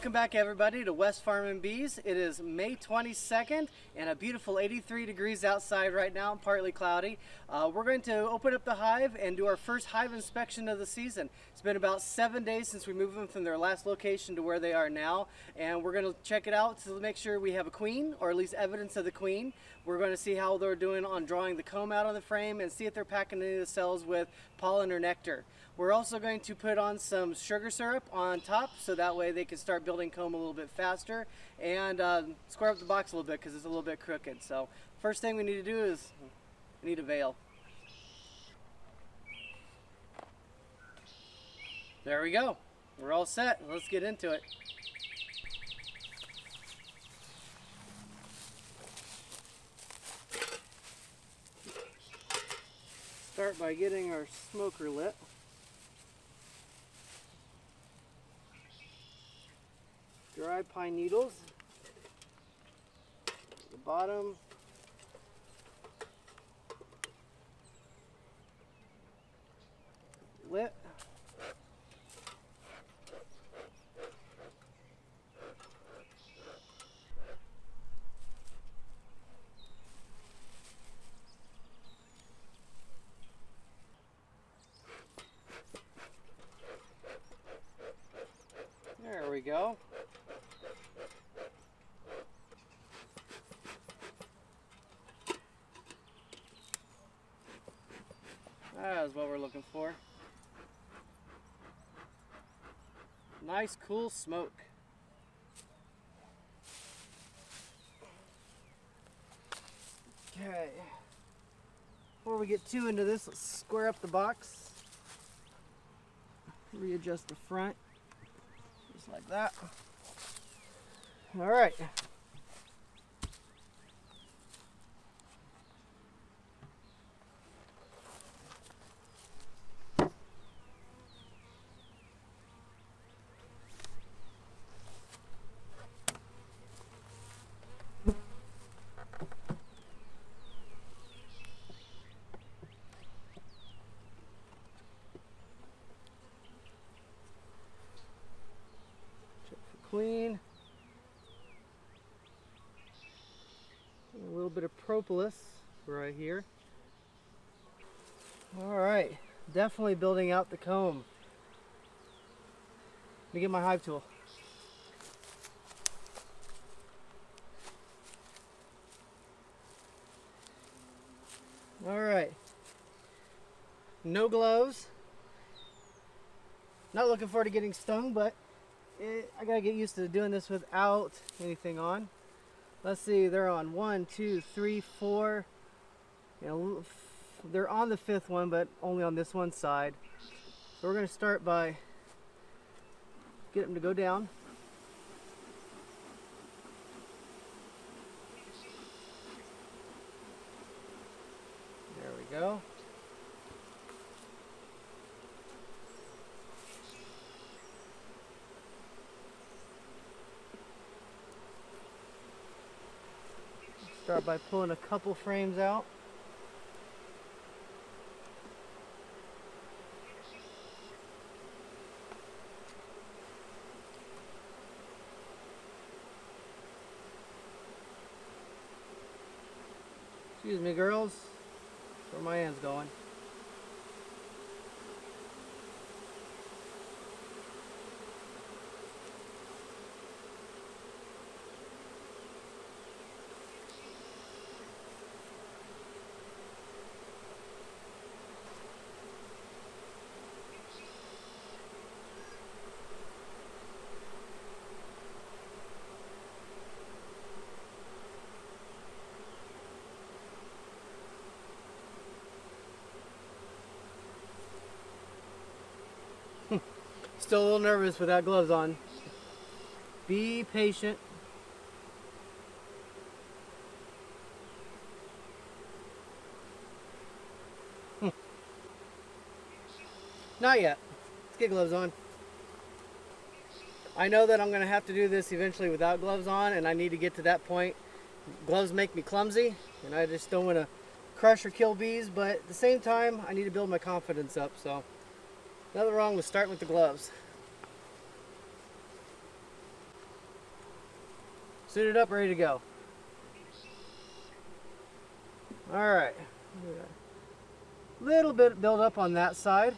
Welcome back everybody to West Farm and Bees. It is May 22nd and a beautiful 83 degrees outside right now, partly cloudy. We're going to open up the hive and do our first hive inspection of the season. It's been about 7 days since we moved them from their last location to where they are now, and we're going to check it out to make sure we have a queen, or at least evidence of the queen. We're going to see how they're doing on drawing the comb out on the frame and see if they're packing any of the cells with pollen or nectar. We're also going to put on some sugar syrup on top so that way they can start building comb a little bit faster, and square up the box a little bit because it's a little bit crooked. So first thing we need to do is we need a veil. There we go. We're all set. Let's get into it. Start by getting our smoker lit. Dry pine needles, the bottom, lit. There we go. That is what we're looking for. Nice, cool smoke. Okay. Before we get too into this, let's square up the box. Readjust the front, just like that. All right. Queen, a little bit of propolis right here. All right, definitely building out the comb. Let me get my hive tool. All right, no gloves. Not looking forward to getting stung, but I gotta get used to doing this without anything on. Let's see, they're on 1, 2, 3, 4. You know, they're on the 5th one, but only on this one side. So we're gonna start by getting them to go down. There we go. Start by pulling a couple frames out. Excuse me, girls. That's where my hand's going. Still a little nervous without gloves on. Be patient. Not yet. Let's get gloves on. I know that I'm going to have to do this eventually without gloves on, and I need to get to that point. Gloves make me clumsy, and I just don't want to crush or kill bees, but at the same time, I need to build my confidence up, so nothing wrong with starting with the gloves. Suited up, ready to go. All right. Little bit build up on that side.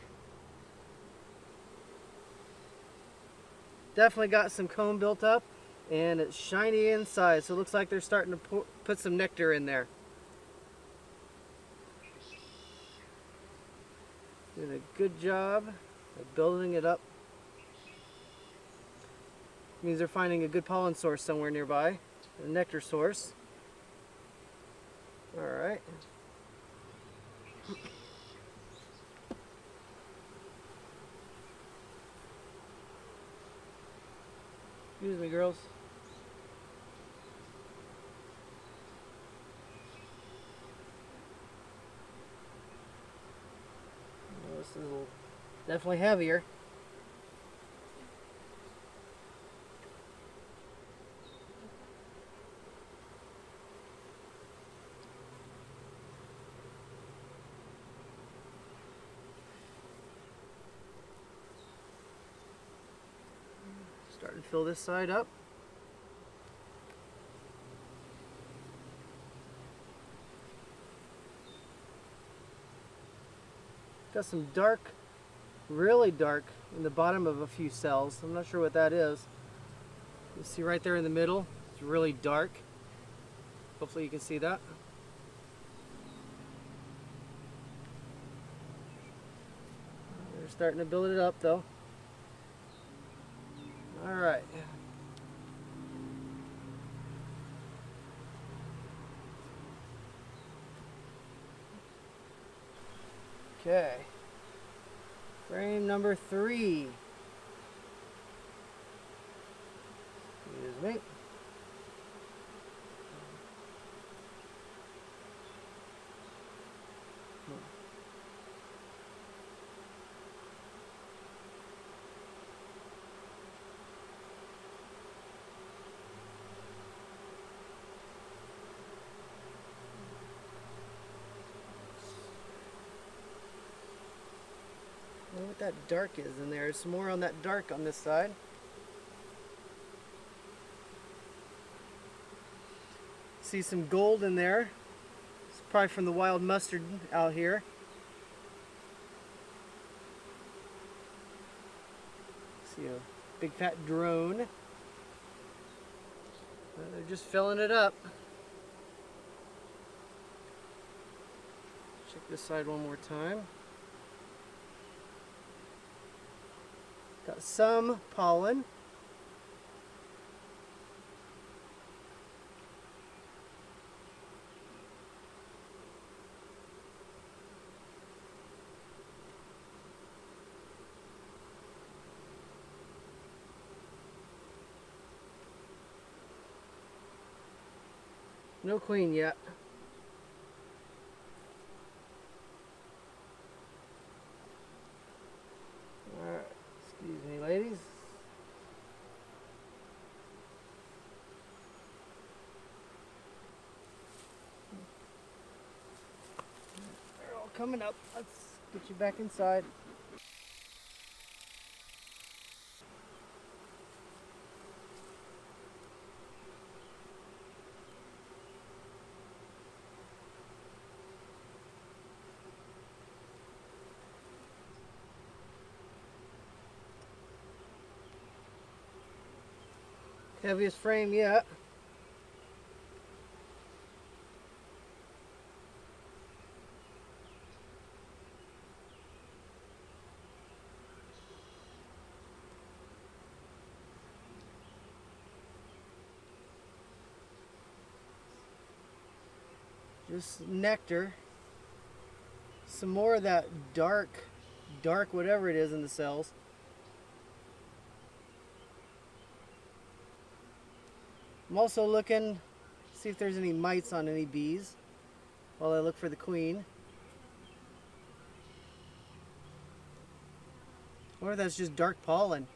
Definitely got some comb built up, and it's shiny inside, so it looks like they're starting to put some nectar in there. Doing a good job of building it up. Means they're finding a good pollen source somewhere nearby, a nectar source. All right. Excuse me, girls. Oh, this is definitely heavier. Starting to fill this side up. Got some dark, really dark in the bottom of a few cells. I'm not sure what that is. You see right there in the middle, it's really dark. Hopefully you can see that. They're starting to build it up though. All right. Okay. Frame number 3. Excuse me. I wonder what that dark is in there. There's some more on that dark on this side. See some gold in there. It's probably from the wild mustard out here. See a big fat drone. They're just filling it up. Check this side one more time. Got some pollen. No queen yet. Alright, excuse me, ladies. They're all coming up. Let's get you back inside. Heaviest frame yet. Just nectar. Some more of that dark whatever it is in the cells. I'm also looking, see if there's any mites on any bees while I look for the queen. Or that's just dark pollen.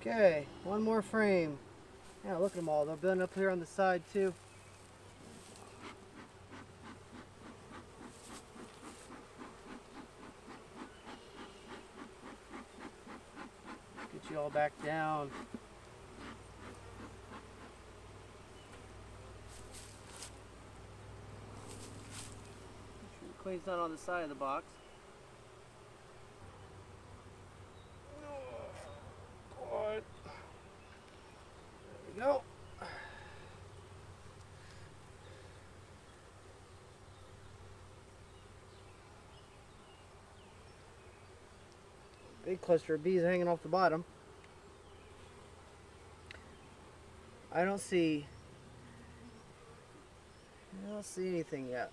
Okay, one more frame. Yeah, look at them all. They're building up here on the side too. all back down. Make sure the queen's not on the side of the box. Oh, God. There we go. Big cluster of bees hanging off the bottom. I don't see anything yet.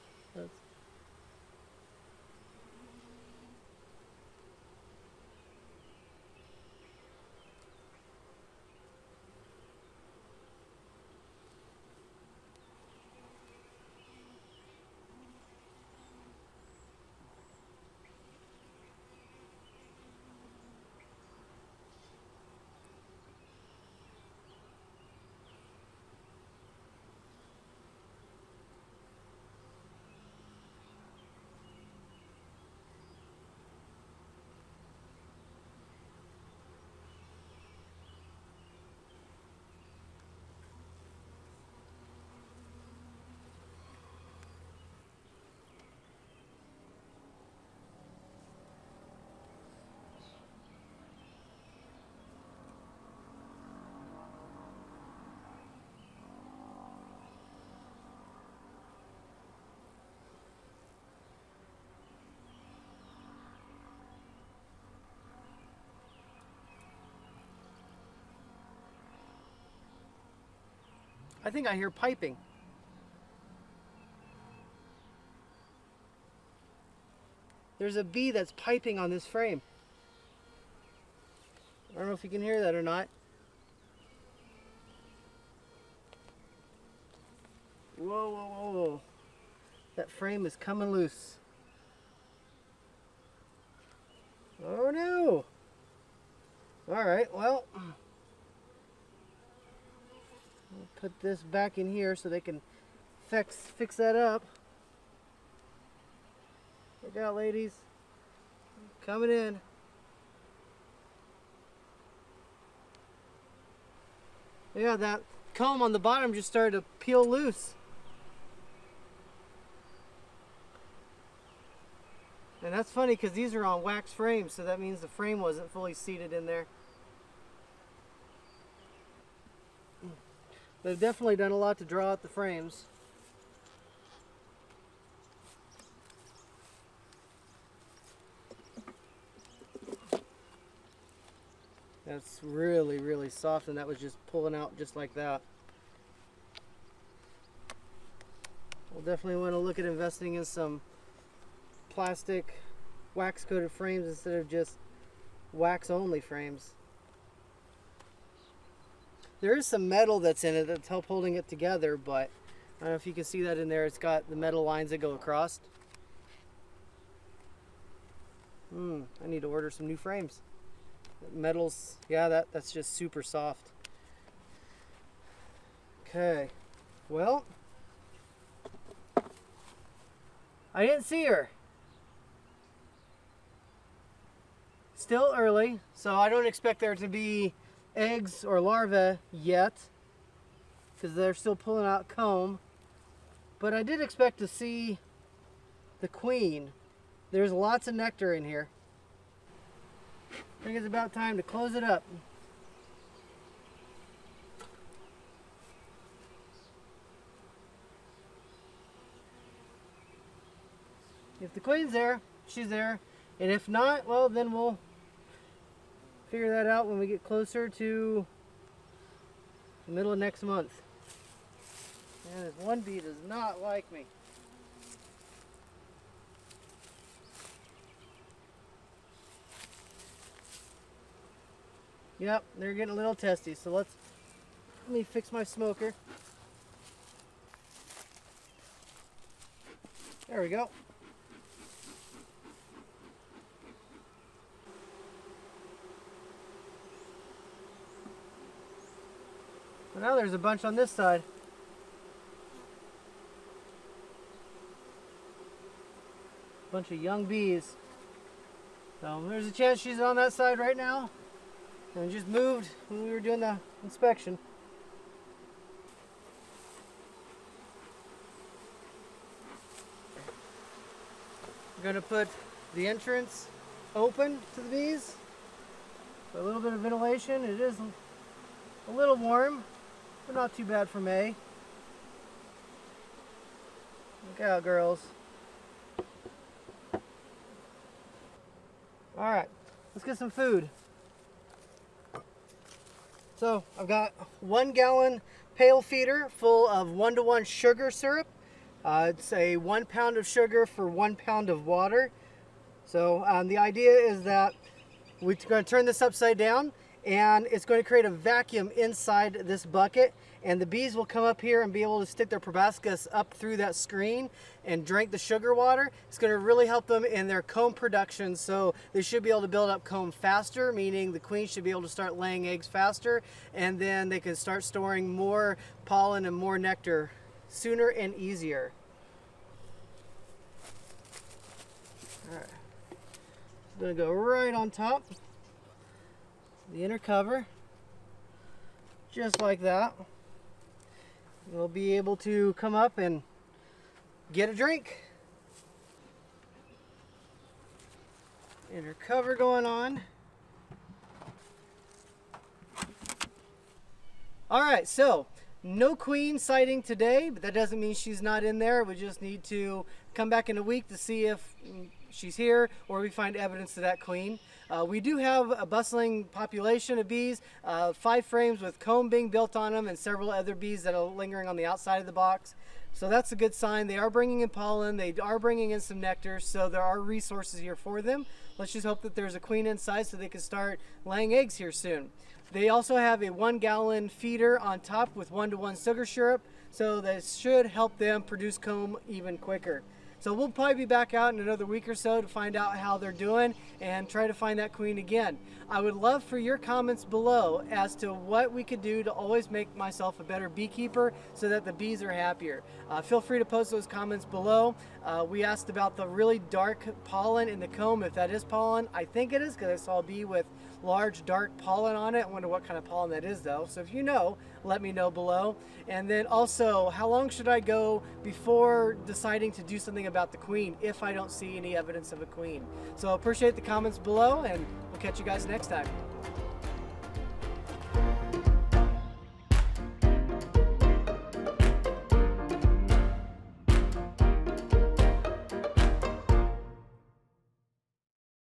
I think I hear piping. There's a bee that's piping on this frame. I don't know if you can hear that or not. Whoa, whoa, whoa. That frame is coming loose. Oh no! Alright, well, I'll put this back in here so they can fix that up. Look out, ladies. Coming in. Yeah, that comb on the bottom just started to peel loose. And that's funny because these are on wax frames, so that means the frame wasn't fully seated in there. They've definitely done a lot to draw out the frames. That's really, really soft, and that was just pulling out just like that. We'll definitely want to look at investing in some plastic wax coated frames instead of just wax only frames. There is some metal that's in it that's help holding it together, but I don't know if you can see that in there. It's got the metal lines that go across. I need to order some new frames. Metals, yeah, that's just super soft. Okay, well, I didn't see her. Still early, so I don't expect there to be eggs or larvae yet because they're still pulling out comb. But I did expect to see the queen. There's lots of nectar in here. I think it's about time to close it up. If the queen's there, she's there. And if not, well, then we'll figure that out when we get closer to the middle of next month. And this one bee does not like me. Yep, they're getting a little testy, so let me fix my smoker. There we go. Well, now there's a bunch on this side. Bunch of young bees. So there's a chance she's on that side right now. And just moved when we were doing the inspection. We're going to put the entrance open to the bees. For a little bit of ventilation. It is a little warm, but not too bad for May. Look out, girls. Alright, let's get some food. So I've got 1 gallon pail feeder full of 1-to-1 sugar syrup. It's a 1 pound of sugar for 1 pound of water. So the idea is that we're going to turn this upside down, and it's going to create a vacuum inside this bucket, and the bees will come up here and be able to stick their proboscis up through that screen and drink the sugar water. It's going to really help them in their comb production, so they should be able to build up comb faster, meaning the queen should be able to start laying eggs faster, and then they can start storing more pollen and more nectar sooner and easier. All right. I'm going to go right on top, the inner cover, just like that. We'll be able to come up and get a drink. Inner cover going on. All right, so no queen sighting today, but that doesn't mean she's not in there. We just need to come back in a week to see if she's here or we find evidence of that queen. We do have a bustling population of bees, 5 frames with comb being built on them and several other bees that are lingering on the outside of the box. So that's a good sign. They are bringing in pollen, they are bringing in some nectar, so there are resources here for them. Let's just hope that there's a queen inside so they can start laying eggs here soon. They also have a 1 gallon feeder on top with 1-to-1 sugar syrup, so that should help them produce comb even quicker. So we'll probably be back out in another week or so to find out how they're doing and try to find that queen again. I would love for your comments below as to what we could do to always make myself a better beekeeper so that the bees are happier. Feel free to post those comments below. We asked about the really dark pollen in the comb, if that is pollen. I think it is, because I saw a bee with large dark pollen on it. I wonder what kind of pollen that is though. So if you know, let me know below. And then also, how long should I go before deciding to do something about the queen if I don't see any evidence of a queen? So appreciate the comments below, and we'll catch you guys next time.